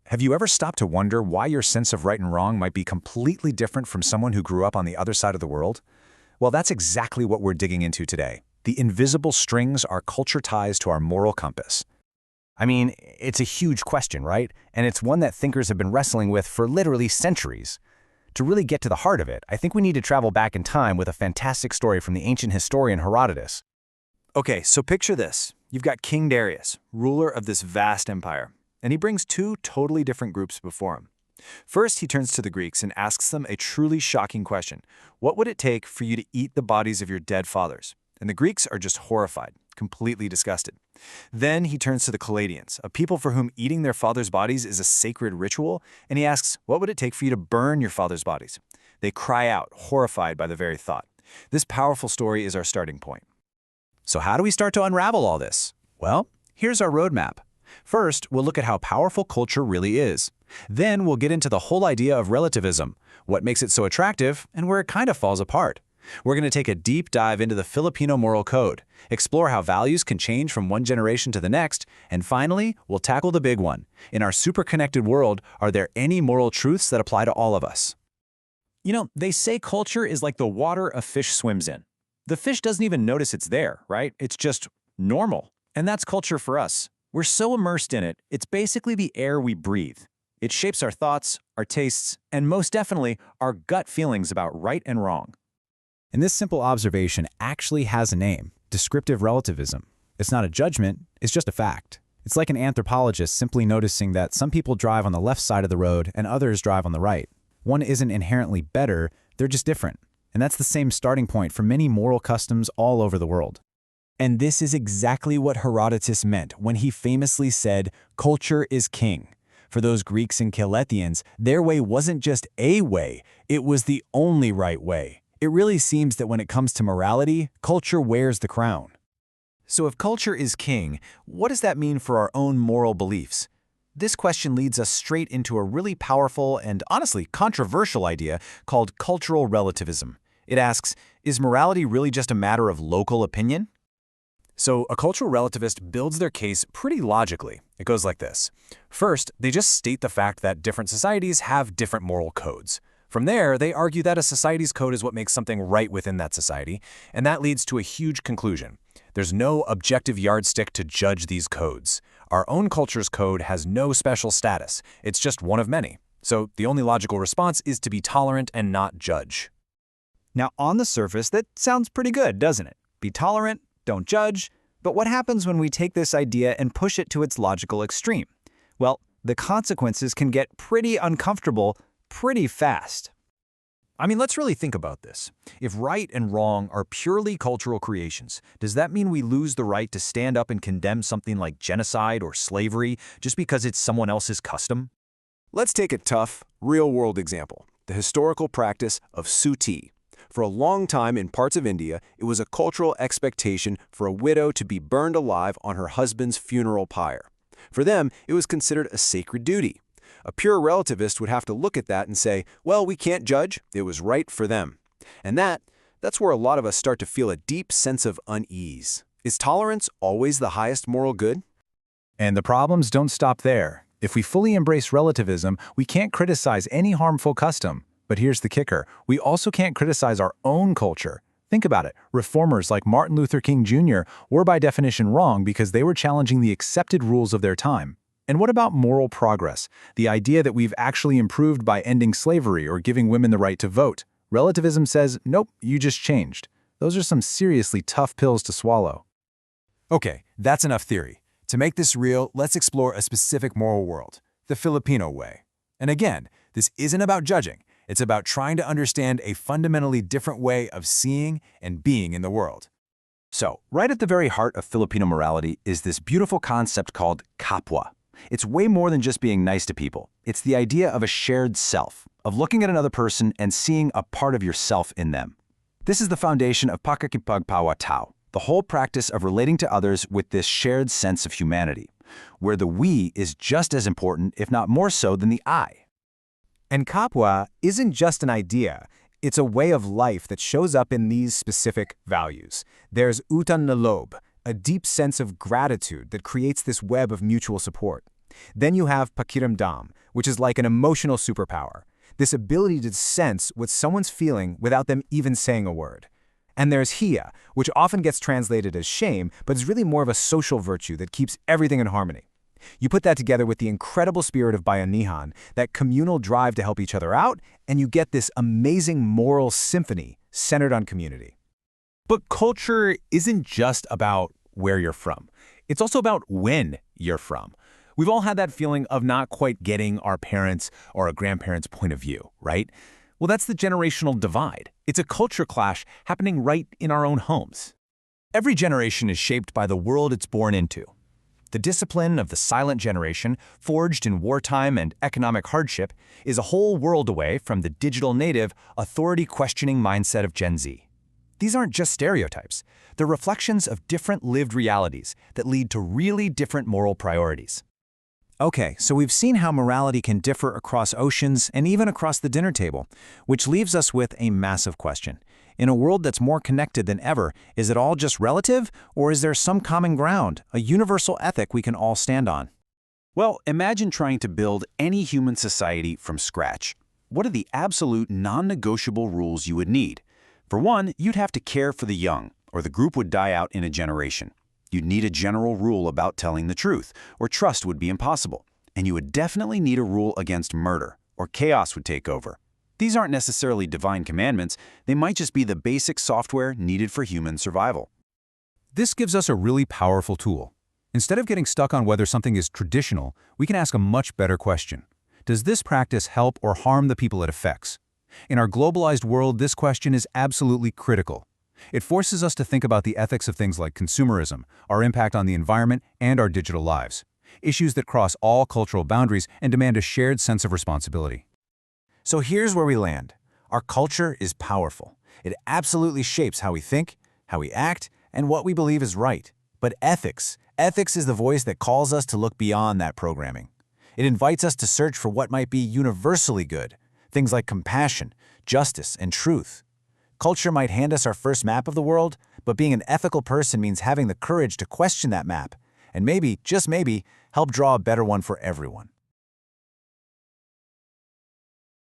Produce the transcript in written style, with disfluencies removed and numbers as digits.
Have you ever stopped to wonder why your sense of right and wrong might be completely different from someone who grew up on the other side of the world? Well, that's exactly what we're digging into today. The invisible strings our culture ties to our moral compass. I mean, it's a huge question, right? And it's one that thinkers have been wrestling with for literally centuries. To really get to the heart of it, I think we need to travel back in time with a fantastic story from the ancient historian Herodotus. Okay, so picture this. You've got King Darius, ruler of this vast empire, and he brings two totally different groups before him. First, he turns to the Greeks and asks them a truly shocking question. What would it take for you to eat the bodies of your dead fathers? And the Greeks are just horrified, completely disgusted. Then he turns to the Chaldeans, a people for whom eating their fathers' bodies is a sacred ritual, and he asks, what would it take for you to burn your fathers' bodies? They cry out, horrified by the very thought. This powerful story is our starting point. So how do we start to unravel all this? Well, here's our roadmap. First, we'll look at how powerful culture really is. Then we'll get into the whole idea of relativism, what makes it so attractive, and where it kind of falls apart. We're going to take a deep dive into the Filipino moral code, explore how values can change from one generation to the next, and finally, we'll tackle the big one. In our super-connected world, are there any moral truths that apply to all of us? They say culture is like the water a fish swims in. The fish doesn't even notice it's there, right? It's just normal. And that's culture for us. We're so immersed in it, it's basically the air we breathe. It shapes our thoughts, our tastes, and most definitely, our gut feelings about right and wrong. And this simple observation actually has a name: descriptive relativism. It's not a judgment, it's just a fact. It's like an anthropologist simply noticing that some people drive on the left side of the road and others drive on the right. One isn't inherently better, they're just different. And that's the same starting point for many moral customs all over the world. And this is exactly what Herodotus meant when he famously said, "Culture is king." For those Greeks and Chaldeans, their way wasn't just a way, it was the only right way. It really seems that when it comes to morality, culture wears the crown. So if culture is king, what does that mean for our own moral beliefs? This question leads us straight into a really powerful and honestly controversial idea called cultural relativism. It asks, is morality really just a matter of local opinion? So a cultural relativist builds their case pretty logically. It goes like this. First, they just state the fact that different societies have different moral codes. From there, they argue that a society's code is what makes something right within that society, and that leads to a huge conclusion. There's no objective yardstick to judge these codes. Our own culture's code has no special status. It's just one of many. So the only logical response is to be tolerant and not judge. Now, on the surface, that sounds pretty good, doesn't it? Be tolerant, don't judge. But what happens when we take this idea and push it to its logical extreme? Well, the consequences can get pretty uncomfortable pretty fast. I mean, let's really think about this. If right and wrong are purely cultural creations, does that mean we lose the right to stand up and condemn something like genocide or slavery just because it's someone else's custom? Let's take a tough, real-world example, the historical practice of suttee. For a long time in parts of India, it was a cultural expectation for a widow to be burned alive on her husband's funeral pyre. For them, it was considered a sacred duty. A pure relativist would have to look at that and say, well, we can't judge, it was right for them. And that's where a lot of us start to feel a deep sense of unease. Is tolerance always the highest moral good? And the problems don't stop there. If we fully embrace relativism, we can't criticize any harmful custom. But here's the kicker. We also can't criticize our own culture. Think about it. Reformers like Martin Luther King Jr. were by definition wrong because they were challenging the accepted rules of their time. And what about moral progress? The idea that we've actually improved by ending slavery or giving women the right to vote. Relativism says, nope, you just changed. Those are some seriously tough pills to swallow. Okay, that's enough theory. To make this real, let's explore a specific moral world, the Filipino way. And again, this isn't about judging. It's about trying to understand a fundamentally different way of seeing and being in the world. So, right at the very heart of Filipino morality is this beautiful concept called kapwa. It's way more than just being nice to people. It's the idea of a shared self, of looking at another person and seeing a part of yourself in them. This is the foundation of pakikipagpawatao, the whole practice of relating to others with this shared sense of humanity, where the we is just as important, if not more so, than the I. And kapwa isn't just an idea. It's a way of life that shows up in these specific values. There's utang na loob, a deep sense of gratitude that creates this web of mutual support. Then you have Pakiram Dam, which is like an emotional superpower. This ability to sense what someone's feeling without them even saying a word. And there's Hiya, which often gets translated as shame, but is really more of a social virtue that keeps everything in harmony. You put that together with the incredible spirit of Bayanihan, that communal drive to help each other out, and you get this amazing moral symphony centered on community. But culture isn't just about where you're from. It's also about when you're from. We've all had that feeling of not quite getting our parents' or our grandparents' point of view, right? Well, that's the generational divide. It's a culture clash happening right in our own homes. Every generation is shaped by the world it's born into. The discipline of the silent generation, forged in wartime and economic hardship, is a whole world away from the digital native, authority-questioning mindset of Gen Z. These aren't just stereotypes. They're reflections of different lived realities that lead to really different moral priorities. Okay, so we've seen how morality can differ across oceans and even across the dinner table, which leaves us with a massive question. In a world that's more connected than ever, is it all just relative, or is there some common ground, a universal ethic we can all stand on? Well, imagine trying to build any human society from scratch. What are the absolute non-negotiable rules you would need? For one, you'd have to care for the young, or the group would die out in a generation. You'd need a general rule about telling the truth, or trust would be impossible. And you would definitely need a rule against murder, or chaos would take over. These aren't necessarily divine commandments, they might just be the basic software needed for human survival. This gives us a really powerful tool. Instead of getting stuck on whether something is traditional, we can ask a much better question. Does this practice help or harm the people it affects? In our globalized world, this question is absolutely critical. It forces us to think about the ethics of things like consumerism, our impact on the environment, and our digital lives. Issues that cross all cultural boundaries and demand a shared sense of responsibility. So here's where we land. Our culture is powerful. It absolutely shapes how we think, how we act, and what we believe is right. But ethics is the voice that calls us to look beyond that programming. It invites us to search for what might be universally good, things like compassion, justice, and truth. Culture might hand us our first map of the world, but being an ethical person means having the courage to question that map, and maybe, just maybe, help draw a better one for everyone.